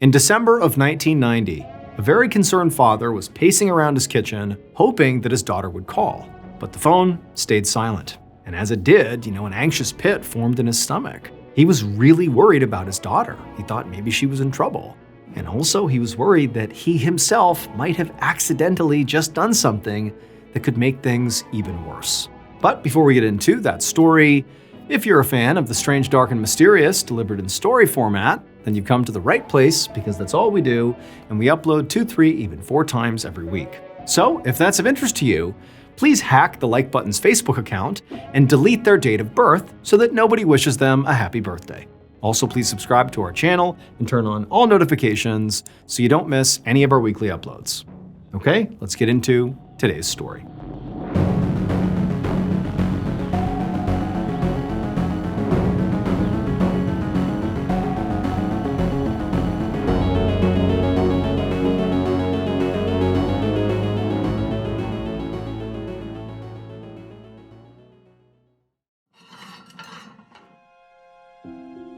In December of 1990, a very concerned father was pacing around his kitchen, hoping that his daughter would call. But the phone stayed silent. And as it did, an anxious pit formed in his stomach. He was really worried about his daughter. He thought maybe she was in trouble. And also, he was worried that he himself might have accidentally just done something that could make things even worse. But before we get into that story, if you're a fan of the strange, dark, and mysterious delivered in story format, then you've come to the right place, because that's all we do, and we upload 2, 3, even 4 times every week. So if that's of interest to you, please hack the Like Button's Facebook account and delete their date of birth so that nobody wishes them a happy birthday. Also, please subscribe to our channel and turn on all notifications so you don't miss any of our weekly uploads. Okay, let's get into today's story.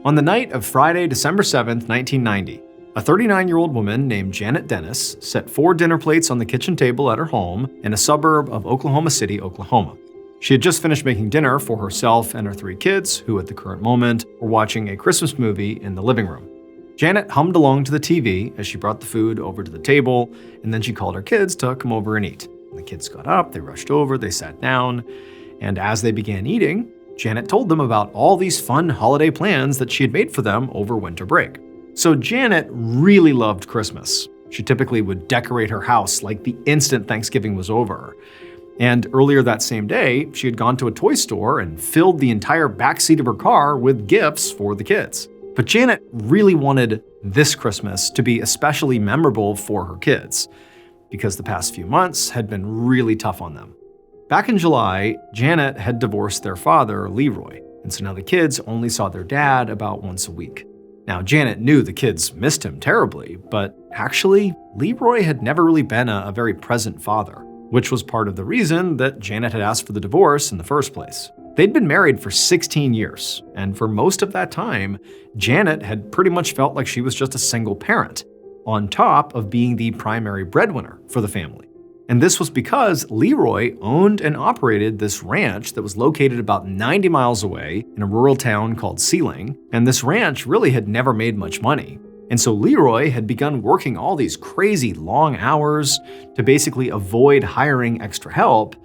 On the night of Friday, December 7th, 1990, a 39-year-old woman named Janet Dennis set 4 dinner plates on the kitchen table at her home in a suburb of Oklahoma City, Oklahoma. She had just finished making dinner for herself and her 3 kids, who at the current moment were watching a Christmas movie in the living room. Janet hummed along to the TV as she brought the food over to the table, and then she called her kids to come over and eat. The kids got up, they rushed over, they sat down, and as they began eating, Janet told them about all these fun holiday plans that she had made for them over winter break. So Janet really loved Christmas. She typically would decorate her house like the instant Thanksgiving was over. And earlier that same day, she had gone to a toy store and filled the entire backseat of her car with gifts for the kids. But Janet really wanted this Christmas to be especially memorable for her kids, because the past few months had been really tough on them. Back in July, Janet had divorced their father, Leroy, and so now the kids only saw their dad about once a week. Now, Janet knew the kids missed him terribly, but actually, Leroy had never really been a very present father, which was part of the reason that Janet had asked for the divorce in the first place. They'd been married for 16 years, and for most of that time, Janet had pretty much felt like she was just a single parent, on top of being the primary breadwinner for the family. And this was because Leroy owned and operated this ranch that was located about 90 miles away in a rural town called Sealing, and this ranch really had never made much money. And so Leroy had begun working all these crazy long hours to basically avoid hiring extra help,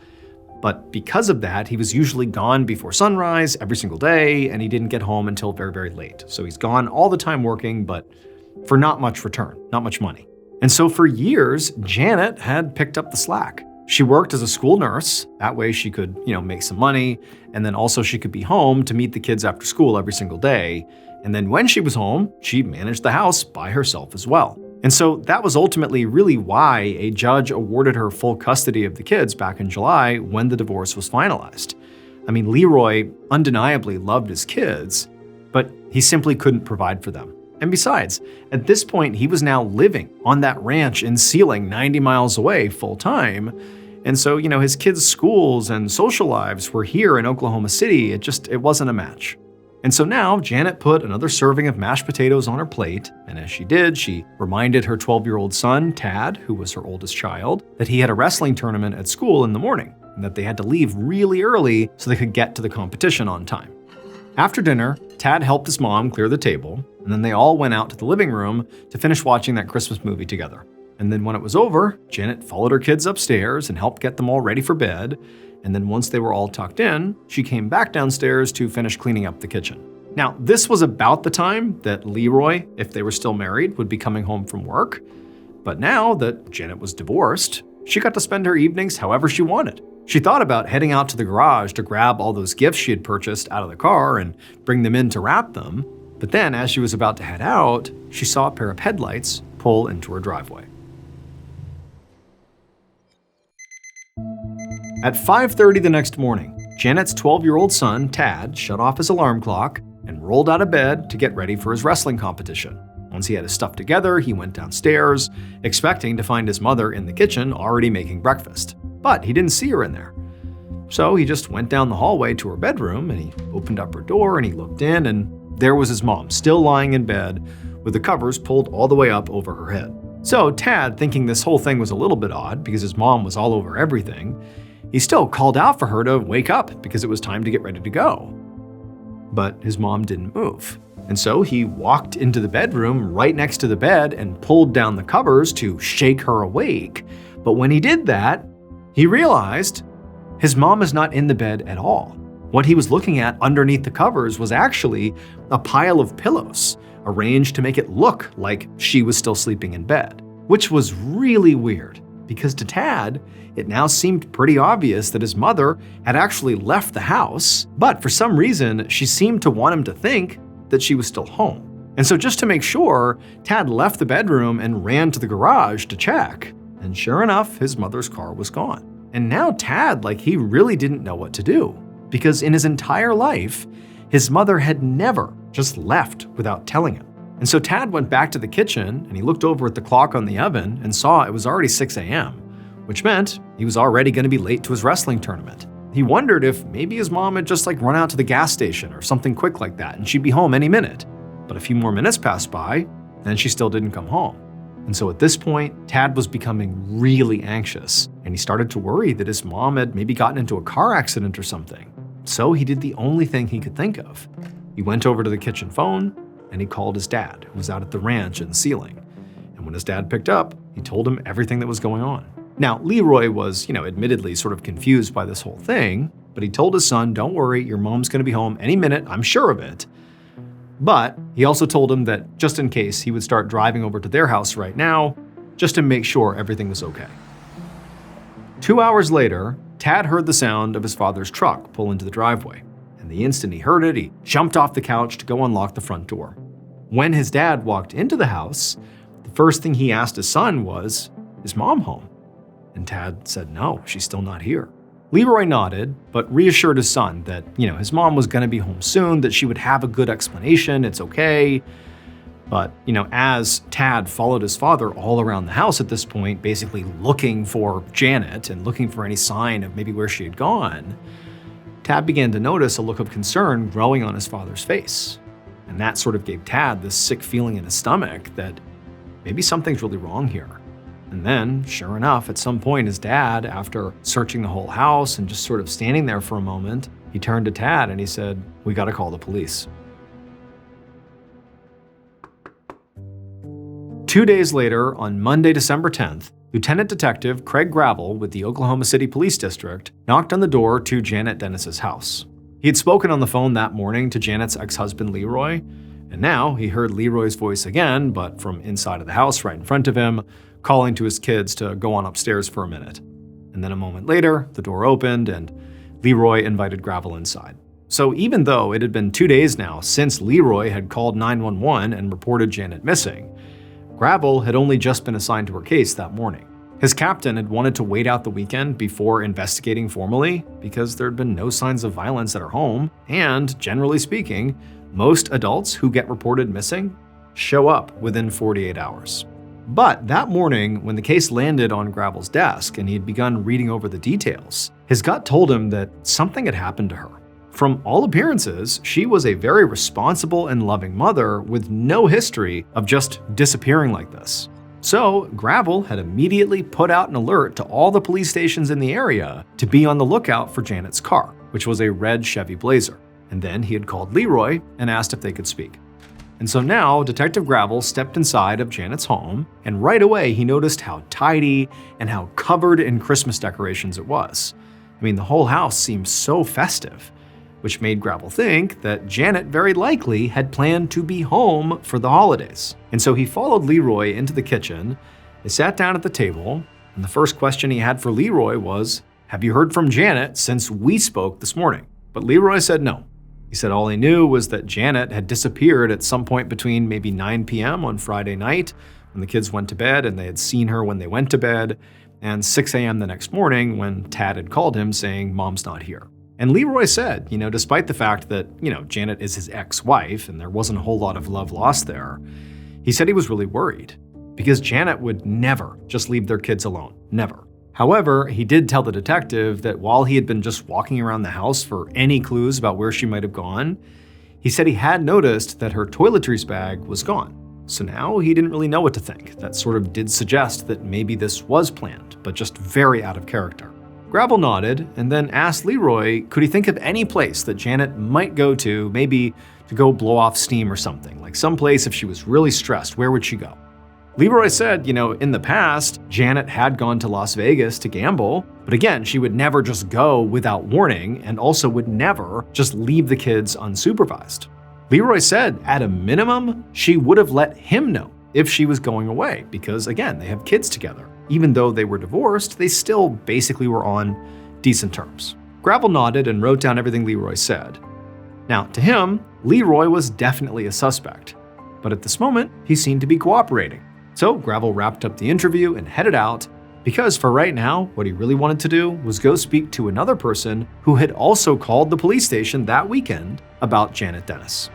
but because of that, he was usually gone before sunrise every single day, and he didn't get home until very, very late. So he's gone all the time working, but for not much return, not much money. And so for years, Janet had picked up the slack. She worked as a school nurse. That way she could, make some money. And then also she could be home to meet the kids after school every single day. And then when she was home, she managed the house by herself as well. And so that was ultimately really why a judge awarded her full custody of the kids back in July when the divorce was finalized. I mean, Leroy undeniably loved his kids, but he simply couldn't provide for them. And besides, at this point, he was now living on that ranch in Sealing, 90 miles away, full-time. And so, his kids' schools and social lives were here in Oklahoma City. It wasn't a match. And so now, Janet put another serving of mashed potatoes on her plate, and as she did, she reminded her 12-year-old son, Tad, who was her oldest child, that he had a wrestling tournament at school in the morning, and that they had to leave really early so they could get to the competition on time. After dinner, Tad helped his mom clear the table, and then they all went out to the living room to finish watching that Christmas movie together. And then when it was over, Janet followed her kids upstairs and helped get them all ready for bed. And then once they were all tucked in, she came back downstairs to finish cleaning up the kitchen. Now, this was about the time that Leroy, if they were still married, would be coming home from work. But now that Janet was divorced, she got to spend her evenings however she wanted. She thought about heading out to the garage to grab all those gifts she had purchased out of the car and bring them in to wrap them. But then, as she was about to head out, she saw a pair of headlights pull into her driveway. At 5:30 the next morning, Janet's 12-year-old son, Tad, shut off his alarm clock and rolled out of bed to get ready for his wrestling competition. Once he had his stuff together, he went downstairs, expecting to find his mother in the kitchen already making breakfast. But he didn't see her in there. So he just went down the hallway to her bedroom, and he opened up her door and he looked in, and there was his mom, still lying in bed with the covers pulled all the way up over her head. So Tad, thinking this whole thing was a little bit odd because his mom was all over everything, he still called out for her to wake up because it was time to get ready to go. But his mom didn't move. And so he walked into the bedroom right next to the bed and pulled down the covers to shake her awake. But when he did that, he realized his mom is not in the bed at all. What he was looking at underneath the covers was actually a pile of pillows, arranged to make it look like she was still sleeping in bed, which was really weird because to Tad, it now seemed pretty obvious that his mother had actually left the house, but for some reason, she seemed to want him to think that she was still home. And so just to make sure, Tad left the bedroom and ran to the garage to check. And sure enough, his mother's car was gone. And now Tad, he really didn't know what to do, because in his entire life, his mother had never just left without telling him. And so Tad went back to the kitchen and he looked over at the clock on the oven and saw it was already 6 a.m., which meant he was already going to be late to his wrestling tournament. He wondered if maybe his mom had just run out to the gas station or something quick like that and she'd be home any minute. But a few more minutes passed by and she still didn't come home. And so at this point, Tad was becoming really anxious and he started to worry that his mom had maybe gotten into a car accident or something. So he did the only thing he could think of. He went over to the kitchen phone and he called his dad, who was out at the ranch in Sealing. And when his dad picked up, he told him everything that was going on. Now, Leroy was, admittedly sort of confused by this whole thing, but he told his son, don't worry, your mom's gonna be home any minute, I'm sure of it. But he also told him that just in case, he would start driving over to their house right now, just to make sure everything was okay. 2 hours later, Tad heard the sound of his father's truck pull into the driveway. And the instant he heard it, he jumped off the couch to go unlock the front door. When his dad walked into the house, the first thing he asked his son was, is Mom home? And Tad said, no, she's still not here. Leroy nodded, but reassured his son that, his mom was going to be home soon, that she would have a good explanation, it's okay. But, as Tad followed his father all around the house at this point, basically looking for Janet and looking for any sign of maybe where she had gone, Tad began to notice a look of concern growing on his father's face. And that sort of gave Tad this sick feeling in his stomach that maybe something's really wrong here. And then, sure enough, at some point, his dad, after searching the whole house and just sort of standing there for a moment, he turned to Tad and he said, we gotta call the police. 2 days later, on Monday, December 10th, Lieutenant Detective Craig Gravel with the Oklahoma City Police District knocked on the door to Janet Dennis's house. He had spoken on the phone that morning to Janet's ex-husband Leroy, and now he heard Leroy's voice again, but from inside of the house right in front of him, calling to his kids to go on upstairs for a minute. And then a moment later, the door opened and Leroy invited Gravel inside. So even though it had been 2 days now since Leroy had called 911 and reported Janet missing, Gravel had only just been assigned to her case that morning. His captain had wanted to wait out the weekend before investigating formally because there had been no signs of violence at her home, and generally speaking, most adults who get reported missing show up within 48 hours. But that morning, when the case landed on Gravel's desk and he had begun reading over the details, his gut told him that something had happened to her. From all appearances, she was a very responsible and loving mother with no history of just disappearing like this. So Gravel had immediately put out an alert to all the police stations in the area to be on the lookout for Janet's car, which was a red Chevy Blazer. And then he had called Leroy and asked if they could speak. And so now Detective Gravel stepped inside of Janet's home, and right away he noticed how tidy and how covered in Christmas decorations it was. I mean, the whole house seemed so festive, which made Gravel think that Janet very likely had planned to be home for the holidays. And so he followed Leroy into the kitchen. They sat down at the table, and the first question he had for Leroy was, "Have you heard from Janet since we spoke this morning?" But Leroy said no. He said all he knew was that Janet had disappeared at some point between maybe 9 p.m. on Friday night when the kids went to bed, and they had seen her when they went to bed, and 6 a.m. the next morning when Tad had called him saying, "Mom's not here." And Leroy said, despite the fact that, Janet is his ex-wife and there wasn't a whole lot of love lost there, he said he was really worried because Janet would never just leave their kids alone, never. However, he did tell the detective that while he had been just walking around the house for any clues about where she might have gone, he said he had noticed that her toiletries bag was gone. So now he didn't really know what to think. That sort of did suggest that maybe this was planned, but just very out of character. Gravel nodded and then asked Leroy could he think of any place that Janet might go to, maybe to go blow off steam or something, like some place if she was really stressed, where would she go? Leroy said, in the past, Janet had gone to Las Vegas to gamble, but again, she would never just go without warning and also would never just leave the kids unsupervised. Leroy said, at a minimum, she would have let him know if she was going away because, again, they have kids together. Even though they were divorced, they still basically were on decent terms. Gravel nodded and wrote down everything Leroy said. Now, to him, Leroy was definitely a suspect, but at this moment, he seemed to be cooperating. So Gravel wrapped up the interview and headed out because for right now, what he really wanted to do was go speak to another person who had also called the police station that weekend about Janet Dennis.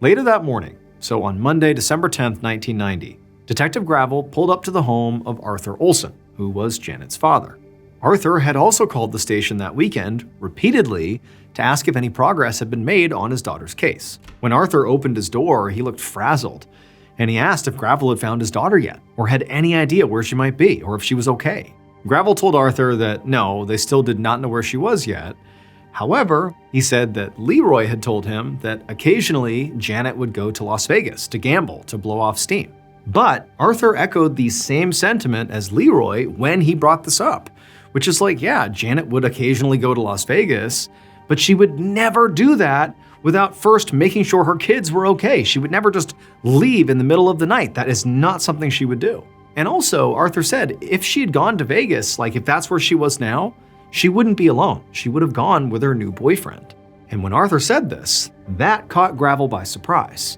Later that morning, so on Monday, December 10th, 1990, Detective Gravel pulled up to the home of Arthur Olson, who was Janet's father. Arthur had also called the station that weekend, repeatedly, to ask if any progress had been made on his daughter's case. When Arthur opened his door, he looked frazzled, and he asked if Gravel had found his daughter yet, or had any idea where she might be, or if she was okay. Gravel told Arthur that no, they still did not know where she was yet. However, he said that Leroy had told him that occasionally Janet would go to Las Vegas to gamble, to blow off steam. But Arthur echoed the same sentiment as Leroy when he brought this up, which is like, yeah, Janet would occasionally go to Las Vegas, but she would never do that without first making sure her kids were okay. She would never just leave in the middle of the night. That is not something she would do. And also, Arthur said if she had gone to Vegas, like if that's where she was now, she wouldn't be alone. She would have gone with her new boyfriend. And when Arthur said this, that caught Gravel by surprise.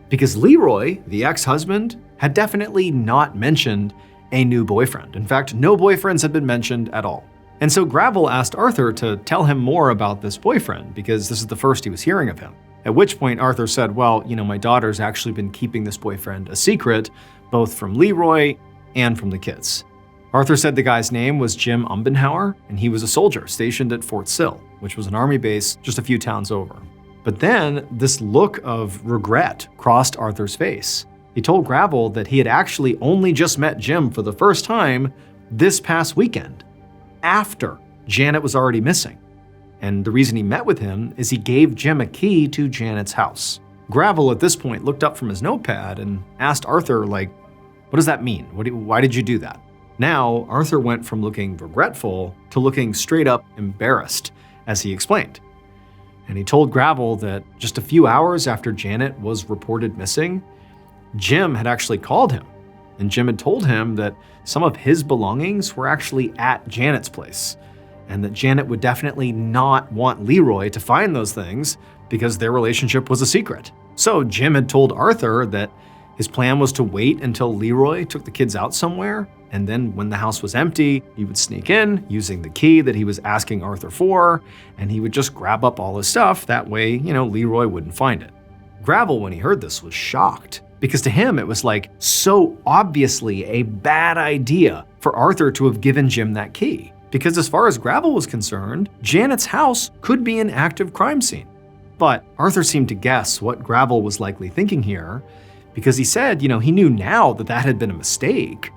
Because Leroy, the ex-husband, had definitely not mentioned a new boyfriend. In fact, no boyfriends had been mentioned at all. And so Gravel asked Arthur to tell him more about this boyfriend, because this is the first he was hearing of him. At which point Arthur said, well, my daughter's actually been keeping this boyfriend a secret, both from Leroy and from the kids. Arthur said the guy's name was Jim Umbenhauer, and he was a soldier stationed at Fort Sill, which was an army base just a few towns over. But then this look of regret crossed Arthur's face. He told Gravel that he had actually only just met Jim for the first time this past weekend, after Janet was already missing. And the reason he met with him is he gave Jim a key to Janet's house. Gravel at this point looked up from his notepad and asked Arthur, what does that mean? Why did you do that? Now, Arthur went from looking regretful to looking straight up embarrassed, as he explained. And he told Gravel that just a few hours after Janet was reported missing, Jim had actually called him, and Jim had told him that some of his belongings were actually at Janet's place, and that Janet would definitely not want Leroy to find those things because their relationship was a secret. So Jim had told Arthur that his plan was to wait until Leroy took the kids out somewhere, and then when the house was empty, he would sneak in using the key that he was asking Arthur for, and he would just grab up all his stuff. That way, Leroy wouldn't find it. Gravel, when he heard this, was shocked, because to him it was so obviously a bad idea for Arthur to have given Jim that key. Because as far as Gravel was concerned, Janet's house could be an active crime scene. But Arthur seemed to guess what Gravel was likely thinking here, because he said, he knew now that that had been a mistake.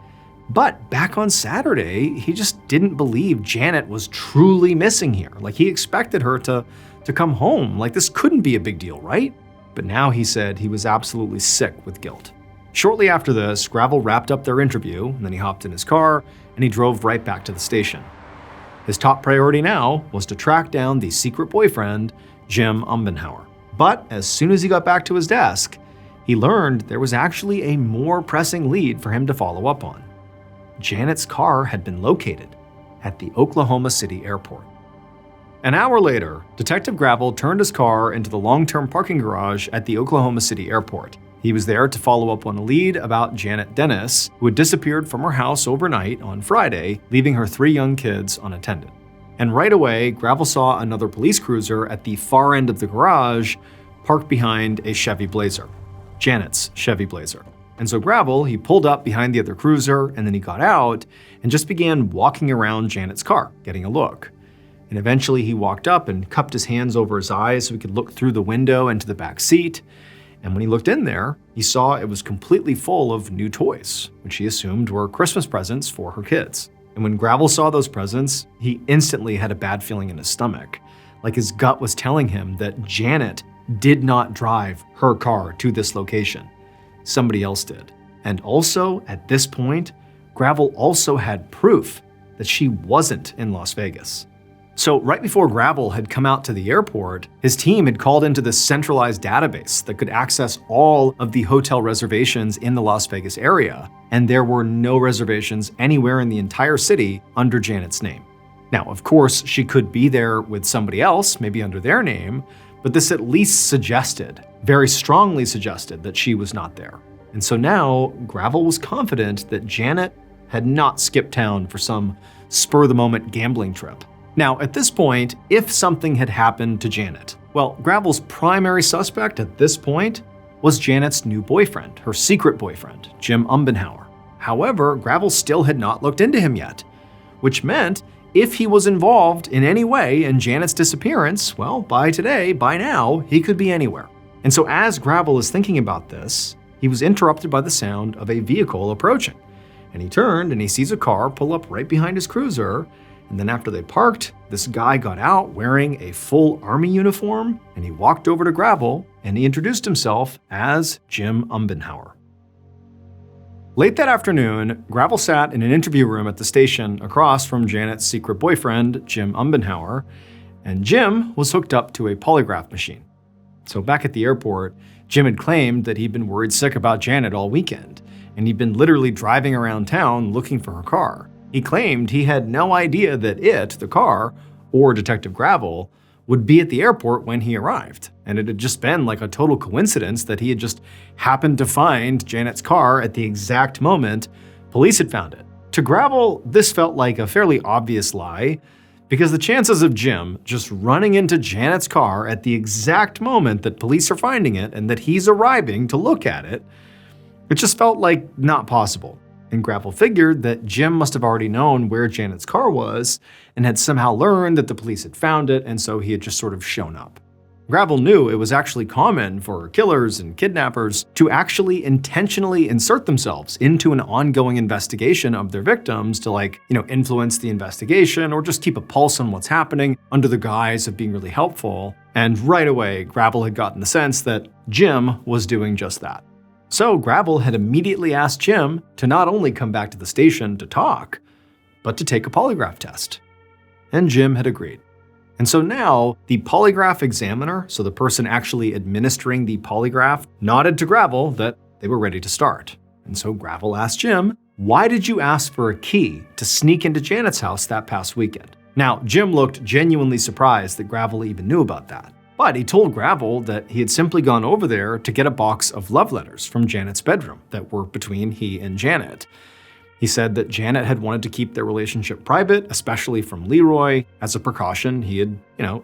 But back on Saturday, he just didn't believe Janet was truly missing here. He expected her to come home. This couldn't be a big deal, right? But now he said he was absolutely sick with guilt. Shortly after this, Gravel wrapped up their interview, and then he hopped in his car, and he drove right back to the station. His top priority now was to track down the secret boyfriend, Jim Umbenhauer. But as soon as he got back to his desk, he learned there was actually a more pressing lead for him to follow up on. Janet's car had been located at the Oklahoma City airport. An hour later, Detective Gravel turned his car into the long-term parking garage at the Oklahoma City airport. He was there to follow up on a lead about Janet Dennis, who had disappeared from her house overnight on Friday, leaving her 3 young kids unattended. And right away, Gravel saw another police cruiser at the far end of the garage, parked behind a Chevy Blazer, Janet's Chevy Blazer. And so Gravel, he pulled up behind the other cruiser, and then he got out and just began walking around Janet's car, getting a look. And eventually he walked up and cupped his hands over his eyes so he could look through the window into the back seat. And when he looked in there, he saw it was completely full of new toys, which he assumed were Christmas presents for her kids. And when Gravel saw those presents, he instantly had a bad feeling in his stomach, like his gut was telling him that Janet did not drive her car to this location. Somebody else did. And also, at this point, Gravel also had proof that she wasn't in Las Vegas. So right before Gravel had come out to the airport, his team had called into this centralized database that could access all of the hotel reservations in the Las Vegas area, and there were no reservations anywhere in the entire city under Janet's name. Now, of course, she could be there with somebody else, maybe under their name, but this at least suggested, very strongly suggested, that she was not there. And so now, Gravel was confident that Janet had not skipped town for some spur-of-the-moment gambling trip. Now, at this point, if something had happened to Janet, well, Gravel's primary suspect at this point was Janet's new boyfriend, her secret boyfriend, Jim Umbenhauer. However, Gravel still had not looked into him yet, which meant if he was involved in any way in Janet's disappearance, well, by now, he could be anywhere. And so as Gravel is thinking about this, he was interrupted by the sound of a vehicle approaching. And he turned and he sees a car pull up right behind his cruiser. And then after they parked, this guy got out wearing a full army uniform, and he walked over to Gravel and he introduced himself as Jim Umbenhauer. Late that afternoon, Gravel sat in an interview room at the station across from Janet's secret boyfriend, Jim Umbenhauer, and Jim was hooked up to a polygraph machine. So back at the airport, Jim had claimed that he'd been worried sick about Janet all weekend, and he'd been literally driving around town looking for her car. He claimed he had no idea that the car, or Detective Gravel, would be at the airport when he arrived. And it had just been like a total coincidence that he had just happened to find Janet's car at the exact moment police had found it. To Gravel, this felt like a fairly obvious lie, because the chances of Jim just running into Janet's car at the exact moment that police are finding it and that he's arriving to look at it, it just felt like not possible. And Gravel figured that Jim must have already known where Janet's car was and had somehow learned that the police had found it, and so he had just sort of shown up. Gravel knew it was actually common for killers and kidnappers to actually intentionally insert themselves into an ongoing investigation of their victims to influence the investigation or just keep a pulse on what's happening under the guise of being really helpful. And right away, Gravel had gotten the sense that Jim was doing just that. So Gravel had immediately asked Jim to not only come back to the station to talk, but to take a polygraph test. And Jim had agreed. And so now the polygraph examiner, so the person actually administering the polygraph, nodded to Gravel that they were ready to start. And so Gravel asked Jim, "Why did you ask for a key to sneak into Janet's house that past weekend?" Now, Jim looked genuinely surprised that Gravel even knew about that. But he told Gravel that he had simply gone over there to get a box of love letters from Janet's bedroom that were between he and Janet. He said that Janet had wanted to keep their relationship private, especially from Leroy. As a precaution, he had,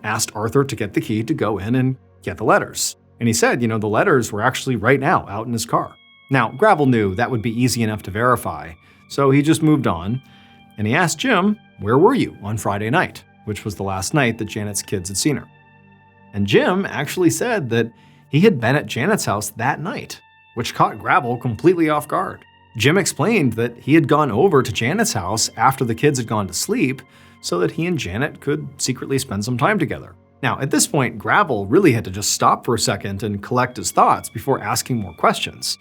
asked Arthur to get the key to go in and get the letters. And he said, the letters were actually right now out in his car. Now, Gravel knew that would be easy enough to verify, so he just moved on. And he asked Jim, "Where were you on Friday night?" which was the last night that Janet's kids had seen her. And Jim actually said that he had been at Janet's house that night, which caught Gravel completely off guard. Jim explained that he had gone over to Janet's house after the kids had gone to sleep so that he and Janet could secretly spend some time together. Now, at this point, Gravel really had to just stop for a second and collect his thoughts before asking more questions,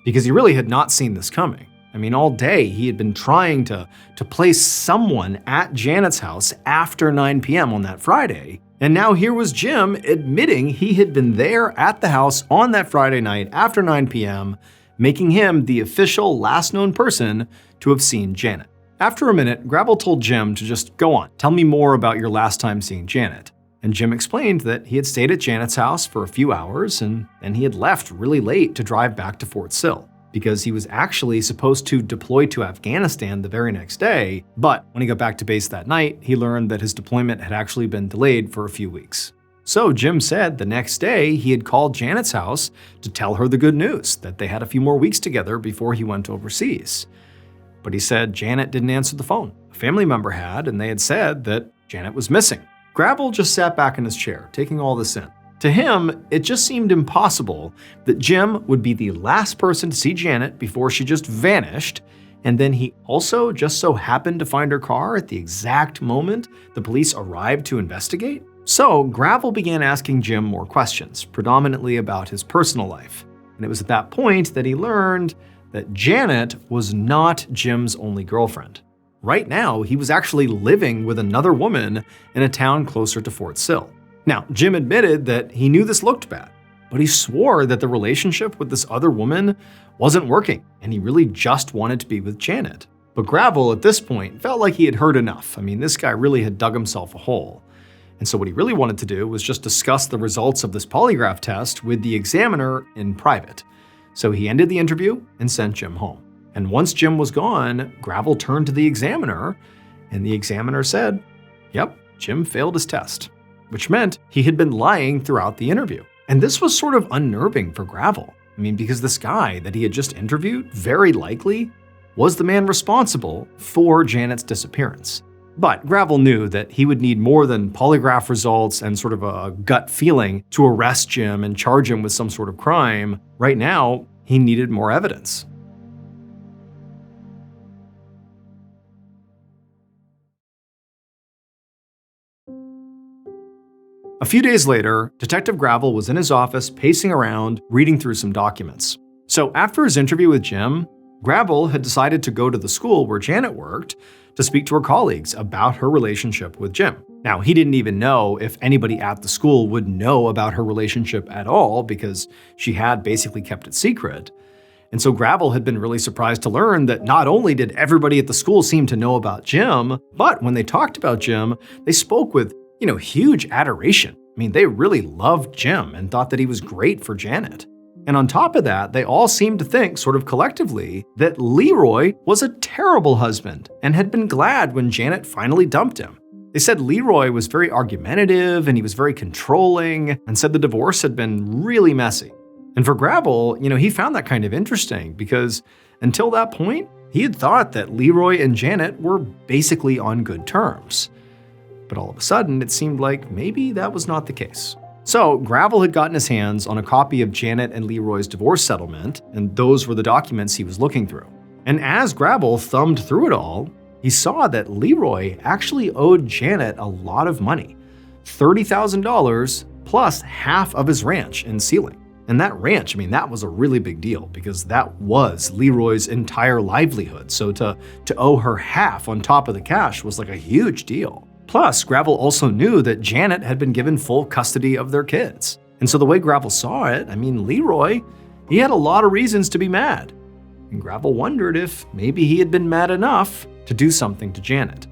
because he really had not seen this coming. I mean, all day he had been trying to place someone at Janet's house after 9 p.m. on that Friday. And now here was Jim admitting he had been there at the house on that Friday night after 9 p.m., making him the official last known person to have seen Janet. After a minute, Gravel told Jim to just go on, tell me more about your last time seeing Janet. And Jim explained that he had stayed at Janet's house for a few hours and then he had left really late to drive back to Fort Sill, because he was actually supposed to deploy to Afghanistan the very next day, but when he got back to base that night, he learned that his deployment had actually been delayed for a few weeks. So Jim said the next day he had called Janet's house to tell her the good news, that they had a few more weeks together before he went overseas. But he said Janet didn't answer the phone. A family member had, and they had said that Janet was missing. Gravel just sat back in his chair, taking all this in. To him, it just seemed impossible that Jim would be the last person to see Janet before she just vanished, and then he also just so happened to find her car at the exact moment the police arrived to investigate. So Gravel began asking Jim more questions, predominantly about his personal life. And it was at that point that he learned that Janet was not Jim's only girlfriend. Right now, he was actually living with another woman in a town closer to Fort Sill. Now, Jim admitted that he knew this looked bad, but he swore that the relationship with this other woman wasn't working, and he really just wanted to be with Janet. But Gravel, at this point, felt like he had heard enough. I mean, this guy really had dug himself a hole. And so what he really wanted to do was just discuss the results of this polygraph test with the examiner in private. So he ended the interview and sent Jim home. And once Jim was gone, Gravel turned to the examiner, and the examiner said, "Yep, Jim failed his test," which meant he had been lying throughout the interview. And this was sort of unnerving for Gravel. I mean, because this guy that he had just interviewed very likely was the man responsible for Janet's disappearance. But Gravel knew that he would need more than polygraph results and sort of a gut feeling to arrest Jim and charge him with some sort of crime. Right now, he needed more evidence. A few days later, Detective Gravel was in his office pacing around, reading through some documents. So after his interview with Jim, Gravel had decided to go to the school where Janet worked to speak to her colleagues about her relationship with Jim. Now, he didn't even know if anybody at the school would know about her relationship at all because she had basically kept it secret. And so Gravel had been really surprised to learn that not only did everybody at the school seem to know about Jim, but when they talked about Jim, they spoke with, huge adoration. I mean, they really loved Jim and thought that he was great for Janet. And on top of that, they all seemed to think, sort of collectively, that Leroy was a terrible husband and had been glad when Janet finally dumped him. They said Leroy was very argumentative and he was very controlling, and said the divorce had been really messy. And for Gravel, he found that kind of interesting because until that point, he had thought that Leroy and Janet were basically on good terms. But all of a sudden, it seemed like maybe that was not the case. So Gravel had gotten his hands on a copy of Janet and Leroy's divorce settlement, and those were the documents he was looking through. And as Gravel thumbed through it all, he saw that Leroy actually owed Janet a lot of money, $30,000 plus half of his ranch in Sealing. And that ranch, that was a really big deal because that was Leroy's entire livelihood. So to owe her half on top of the cash was like a huge deal. Plus, Gravel also knew that Janet had been given full custody of their kids. And so the way Gravel saw it, Leroy, he had a lot of reasons to be mad. And Gravel wondered if maybe he had been mad enough to do something to Janet.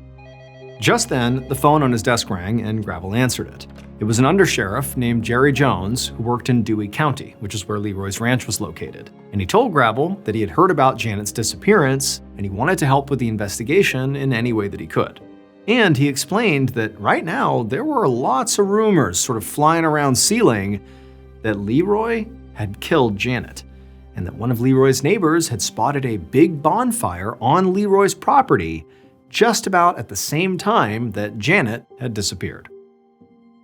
Just then, the phone on his desk rang and Gravel answered it. It was an undersheriff named Jerry Jones who worked in Dewey County, which is where Leroy's ranch was located. And he told Gravel that he had heard about Janet's disappearance and he wanted to help with the investigation in any way that he could. And he explained that right now there were lots of rumors sort of flying around Sealing that Leroy had killed Janet, and that one of Leroy's neighbors had spotted a big bonfire on Leroy's property just about at the same time that Janet had disappeared.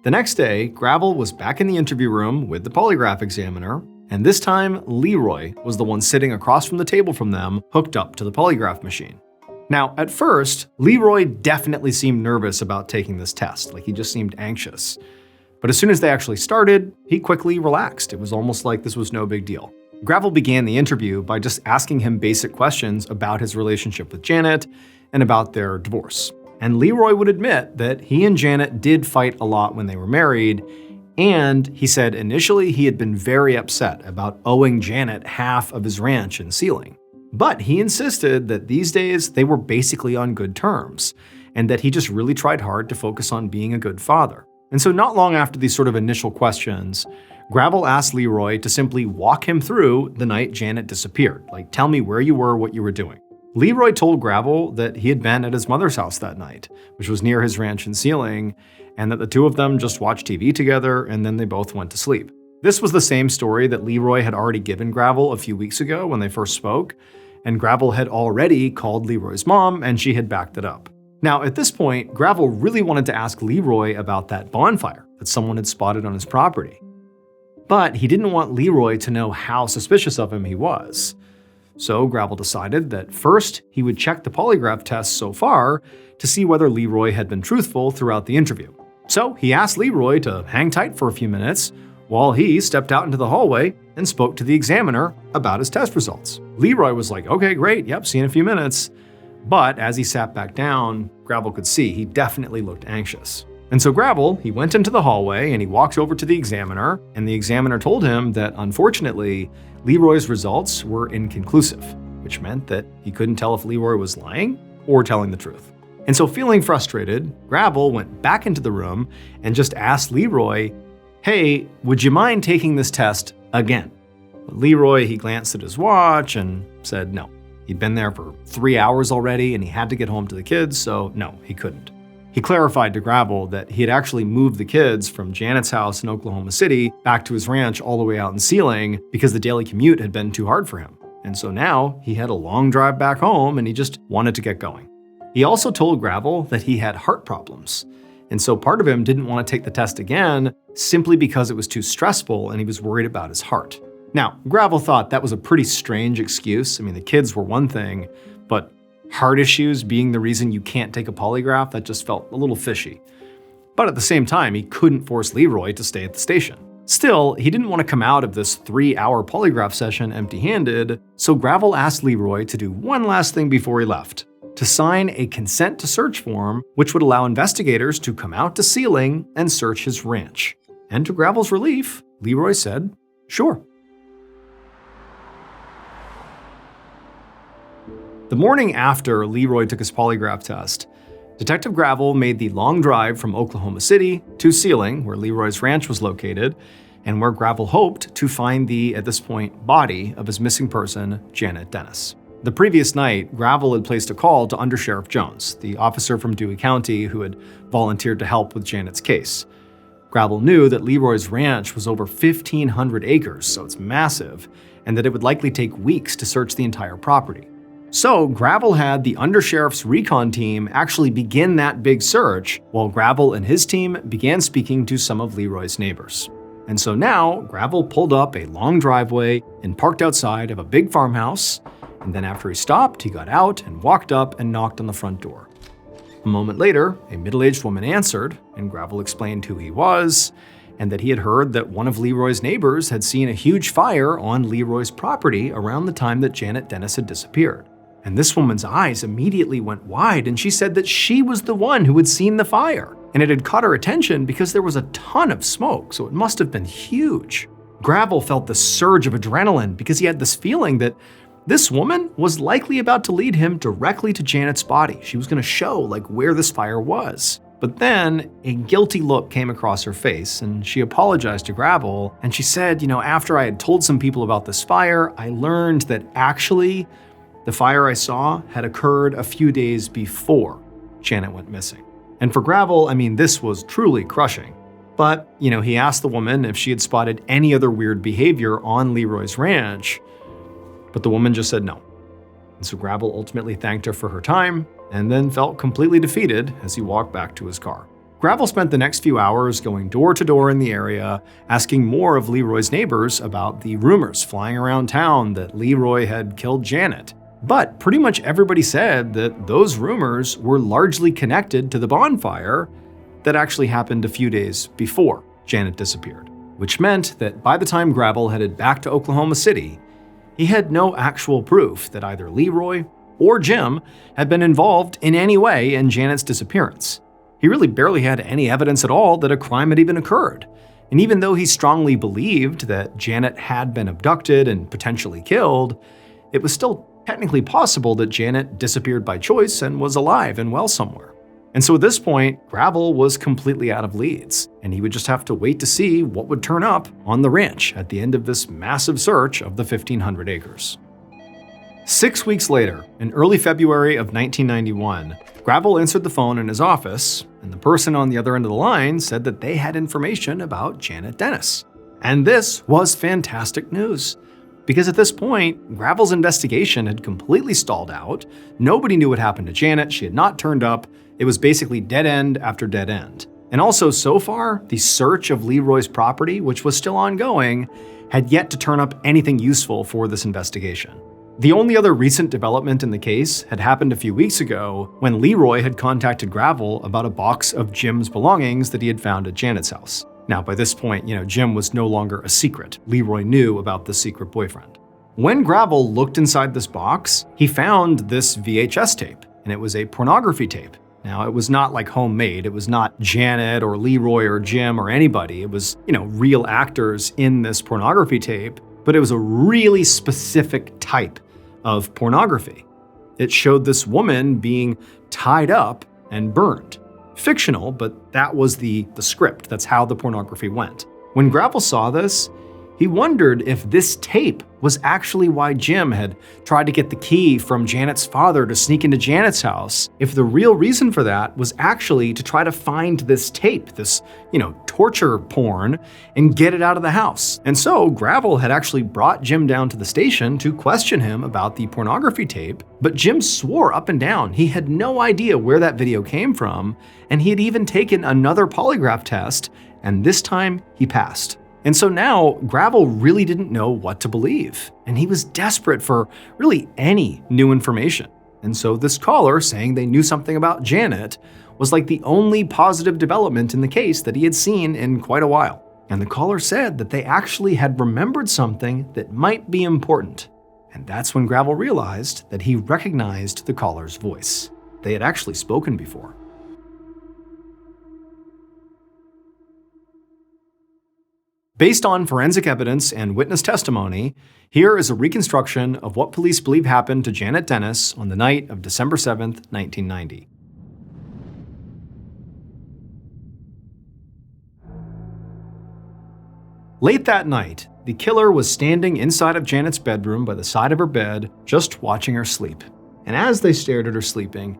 The next day, Gravel was back in the interview room with the polygraph examiner, and this time Leroy was the one sitting across from the table from them, hooked up to the polygraph machine. Now, at first, Leroy definitely seemed nervous about taking this test, like he just seemed anxious. But as soon as they actually started, he quickly relaxed. It was almost like this was no big deal. Gravel began the interview by just asking him basic questions about his relationship with Janet and about their divorce. And Leroy would admit that he and Janet did fight a lot when they were married, and he said initially he had been very upset about owing Janet half of his ranch in Sealing. But he insisted that these days they were basically on good terms, and that he just really tried hard to focus on being a good father. And so not long after these sort of initial questions, Gravel asked Leroy to simply walk him through the night Janet disappeared. Like, tell me where you were, what you were doing. Leroy told Gravel that he had been at his mother's house that night, which was near his ranch in Sealing, and that the two of them just watched TV together and then they both went to sleep. This was the same story that Leroy had already given Gravel a few weeks ago when they first spoke, and Gravel had already called Leroy's mom and she had backed it up. Now, at this point, Gravel really wanted to ask Leroy about that bonfire that someone had spotted on his property. But he didn't want Leroy to know how suspicious of him he was. So Gravel decided that first he would check the polygraph tests so far to see whether Leroy had been truthful throughout the interview. So he asked Leroy to hang tight for a few minutes while he stepped out into the hallway and spoke to the examiner about his test results. Leroy was like, okay, great, yep, see you in a few minutes. But as he sat back down, Gravel could see he definitely looked anxious. And so Gravel, he went into the hallway and he walked over to the examiner, and the examiner told him that unfortunately, Leroy's results were inconclusive, which meant that he couldn't tell if Leroy was lying or telling the truth. And so feeling frustrated, Gravel went back into the room and just asked Leroy, hey, would you mind taking this test again? But Leroy, he glanced at his watch and said no. He'd been there for 3 hours already and he had to get home to the kids, so no, he couldn't. He clarified to Gravel that he had actually moved the kids from Janet's house in Oklahoma City back to his ranch all the way out in Sealing because the daily commute had been too hard for him. And so now he had a long drive back home and he just wanted to get going. He also told Gravel that he had heart problems. And so part of him didn't want to take the test again simply because it was too stressful and he was worried about his heart. Now, Gravel thought that was a pretty strange excuse. I mean, the kids were one thing, but heart issues being the reason you can't take a polygraph, that just felt a little fishy. But at the same time, he couldn't force Leroy to stay at the station. Still, he didn't want to come out of this 3-hour polygraph session empty-handed, so Gravel asked Leroy to do one last thing before he left, to sign a consent to search form, which would allow investigators to come out to Sealing and search his ranch. And to Gravel's relief, Leroy said, sure. The morning after Leroy took his polygraph test, Detective Gravel made the long drive from Oklahoma City to Sealing, where Leroy's ranch was located, and where Gravel hoped to find the, at this point, body of his missing person, Janet Dennis. The previous night, Gravel had placed a call to Undersheriff Jones, the officer from Dewey County who had volunteered to help with Janet's case. Gravel knew that Leroy's ranch was over 1,500 acres, so it's massive, and that it would likely take weeks to search the entire property. So Gravel had the Undersheriff's recon team actually begin that big search, while Gravel and his team began speaking to some of Leroy's neighbors. And so now, Gravel pulled up a long driveway and parked outside of a big farmhouse, and then after he stopped, he got out and walked up and knocked on the front door. A moment later, a middle-aged woman answered, and Gravel explained who he was, and that he had heard that one of Leroy's neighbors had seen a huge fire on Leroy's property around the time that Janet Dennis had disappeared. And this woman's eyes immediately went wide, and she said that she was the one who had seen the fire, and it had caught her attention because there was a ton of smoke, so it must have been huge. Gravel felt the surge of adrenaline because he had this feeling that this woman was likely about to lead him directly to Janet's body. She was going to show where this fire was. But then a guilty look came across her face, and she apologized to Gravel, and she said, after I had told some people about this fire, I learned that actually the fire I saw had occurred a few days before Janet went missing. And for Gravel, this was truly crushing. But, he asked the woman if she had spotted any other weird behavior on Leroy's ranch, but the woman just said no. And so Gravel ultimately thanked her for her time and then felt completely defeated as he walked back to his car. Gravel spent the next few hours going door to door in the area, asking more of Leroy's neighbors about the rumors flying around town that Leroy had killed Janet. But pretty much everybody said that those rumors were largely connected to the bonfire that actually happened a few days before Janet disappeared, which meant that by the time Gravel headed back to Oklahoma City, he had no actual proof that either Leroy or Jim had been involved in any way in Janet's disappearance. He really barely had any evidence at all that a crime had even occurred. And even though he strongly believed that Janet had been abducted and potentially killed, it was still technically possible that Janet disappeared by choice and was alive and well somewhere. And so at this point, Gravel was completely out of leads, and he would just have to wait to see what would turn up on the ranch at the end of this massive search of the 1,500 acres. 6 weeks later, in early February of 1991, Gravel answered the phone in his office, and the person on the other end of the line said that they had information about Janet Dennis. And this was fantastic news, because at this point, Gravel's investigation had completely stalled out. Nobody knew what happened to Janet. She had not turned up. It was basically dead end after dead end. And also, so far, the search of Leroy's property, which was still ongoing, had yet to turn up anything useful for this investigation. The only other recent development in the case had happened a few weeks ago when Leroy had contacted Gravel about a box of Jim's belongings that he had found at Janet's house. Now, by this point, Jim was no longer a secret. Leroy knew about the secret boyfriend. When Gravel looked inside this box, he found this VHS tape, and it was a pornography tape. Now, it was not like homemade. It was not Janet or Leroy or Jim or anybody. It was, real actors in this pornography tape, but it was a really specific type of pornography. It showed this woman being tied up and burned. Fictional, but that was the script. That's how the pornography went. When Gravel saw this, he wondered if this tape was actually why Jim had tried to get the key from Janet's father to sneak into Janet's house, if the real reason for that was actually to try to find this tape, this, torture porn, and get it out of the house. And so Gravel had actually brought Jim down to the station to question him about the pornography tape, but Jim swore up and down he had no idea where that video came from, and he had even taken another polygraph test, and this time he passed. And so now, Gravel really didn't know what to believe, and he was desperate for really any new information. And so this caller saying they knew something about Janet was like the only positive development in the case that he had seen in quite a while. And the caller said that they actually had remembered something that might be important. And that's when Gravel realized that he recognized the caller's voice. They had actually spoken before. Based on forensic evidence and witness testimony, here is a reconstruction of what police believe happened to Janet Dennis on the night of December 7th, 1990. Late that night, the killer was standing inside of Janet's bedroom by the side of her bed, just watching her sleep. And as they stared at her sleeping,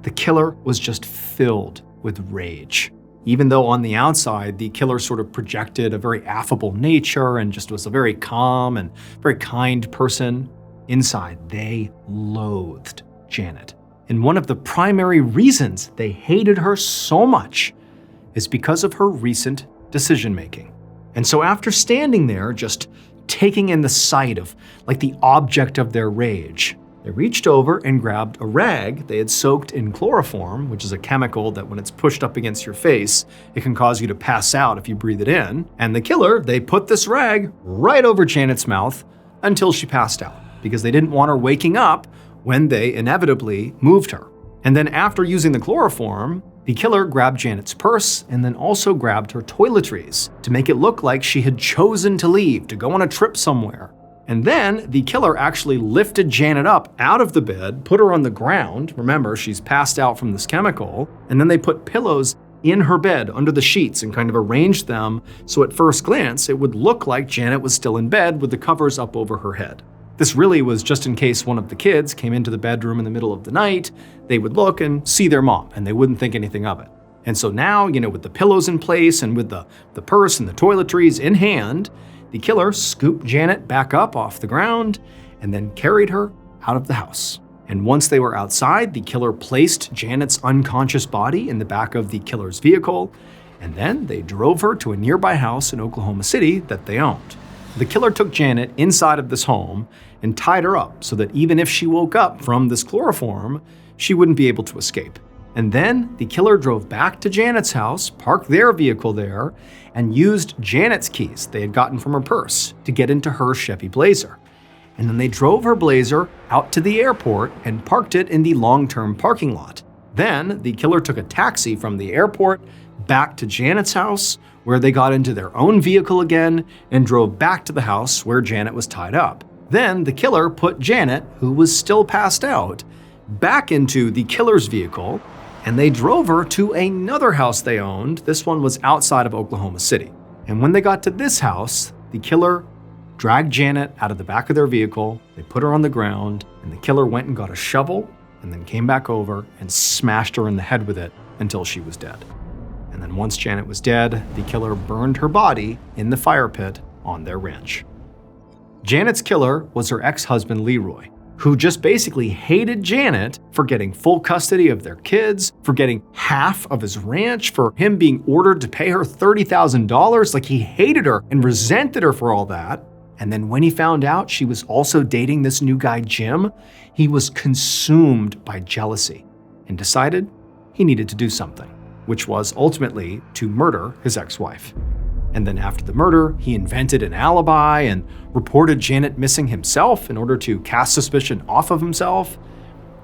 the killer was just filled with rage. Even though on the outside, the killer sort of projected a very affable nature and just was a very calm and very kind person, inside they loathed Janet. And one of the primary reasons they hated her so much is because of her recent decision-making. And so after standing there, just taking in the sight of like the object of their rage, they reached over and grabbed a rag they had soaked in chloroform, which is a chemical that when it's pushed up against your face, it can cause you to pass out if you breathe it in. And the killer, they put this rag right over Janet's mouth until she passed out, because they didn't want her waking up when they inevitably moved her. And then after using the chloroform, the killer grabbed Janet's purse and then also grabbed her toiletries to make it look like she had chosen to leave, to go on a trip somewhere. And then the killer actually lifted Janet up out of the bed, put her on the ground. Remember, she's passed out from this chemical. And then they put pillows in her bed under the sheets and kind of arranged them so at first glance it would look like Janet was still in bed with the covers up over her head. This really was just in case one of the kids came into the bedroom in the middle of the night, they would look and see their mom and they wouldn't think anything of it. And so now, with the pillows in place and with the purse and the toiletries in hand, the killer scooped Janet back up off the ground and then carried her out of the house. And once they were outside, the killer placed Janet's unconscious body in the back of the killer's vehicle, and then they drove her to a nearby house in Oklahoma City that they owned. The killer took Janet inside of this home and tied her up so that even if she woke up from this chloroform, she wouldn't be able to escape. And then the killer drove back to Janet's house, parked their vehicle there, and used Janet's keys they had gotten from her purse to get into her Chevy Blazer. And then they drove her Blazer out to the airport and parked it in the long-term parking lot. Then the killer took a taxi from the airport back to Janet's house, where they got into their own vehicle again and drove back to the house where Janet was tied up. Then the killer put Janet, who was still passed out, back into the killer's vehicle, and they drove her to another house they owned. This one was outside of Oklahoma City. And when they got to this house, the killer dragged Janet out of the back of their vehicle, they put her on the ground, and the killer went and got a shovel and then came back over and smashed her in the head with it until she was dead. And then once Janet was dead, the killer burned her body in the fire pit on their ranch. Janet's killer was her ex-husband Leroy, who just basically hated Janet for getting full custody of their kids, for getting half of his ranch, for him being ordered to pay her $30,000. Like, he hated her and resented her for all that. And then when he found out she was also dating this new guy, Jim, he was consumed by jealousy and decided he needed to do something, which was ultimately to murder his ex-wife. And then after the murder, he invented an alibi and reported Janet missing himself in order to cast suspicion off of himself.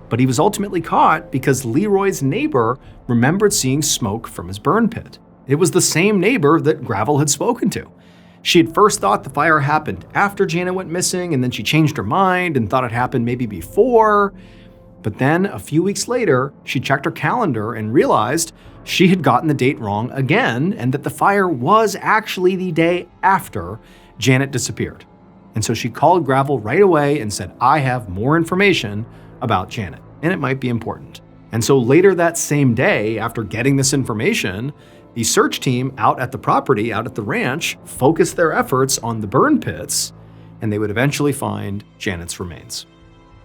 But he was ultimately caught because Leroy's neighbor remembered seeing smoke from his burn pit. It was the same neighbor that Gravel had spoken to. She had first thought the fire happened after Janet went missing, and then she changed her mind and thought it happened maybe before. But then a few weeks later, she checked her calendar and realized she had gotten the date wrong again, and that the fire was actually the day after Janet disappeared. And so she called Gravel right away and said, I have more information about Janet, and it might be important. And so later that same day, after getting this information, the search team out at the property, out at the ranch, focused their efforts on the burn pits, and they would eventually find Janet's remains.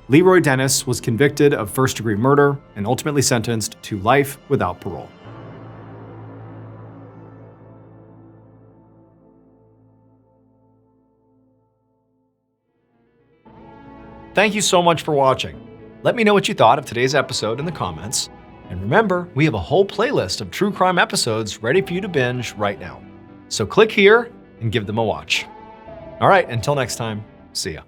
Leroy Dennis was convicted of first-degree murder and ultimately sentenced to life without parole. Thank you so much for watching. Let me know what you thought of today's episode in the comments. And remember, we have a whole playlist of true crime episodes ready for you to binge right now. So click here and give them a watch. All right, until next time, see ya.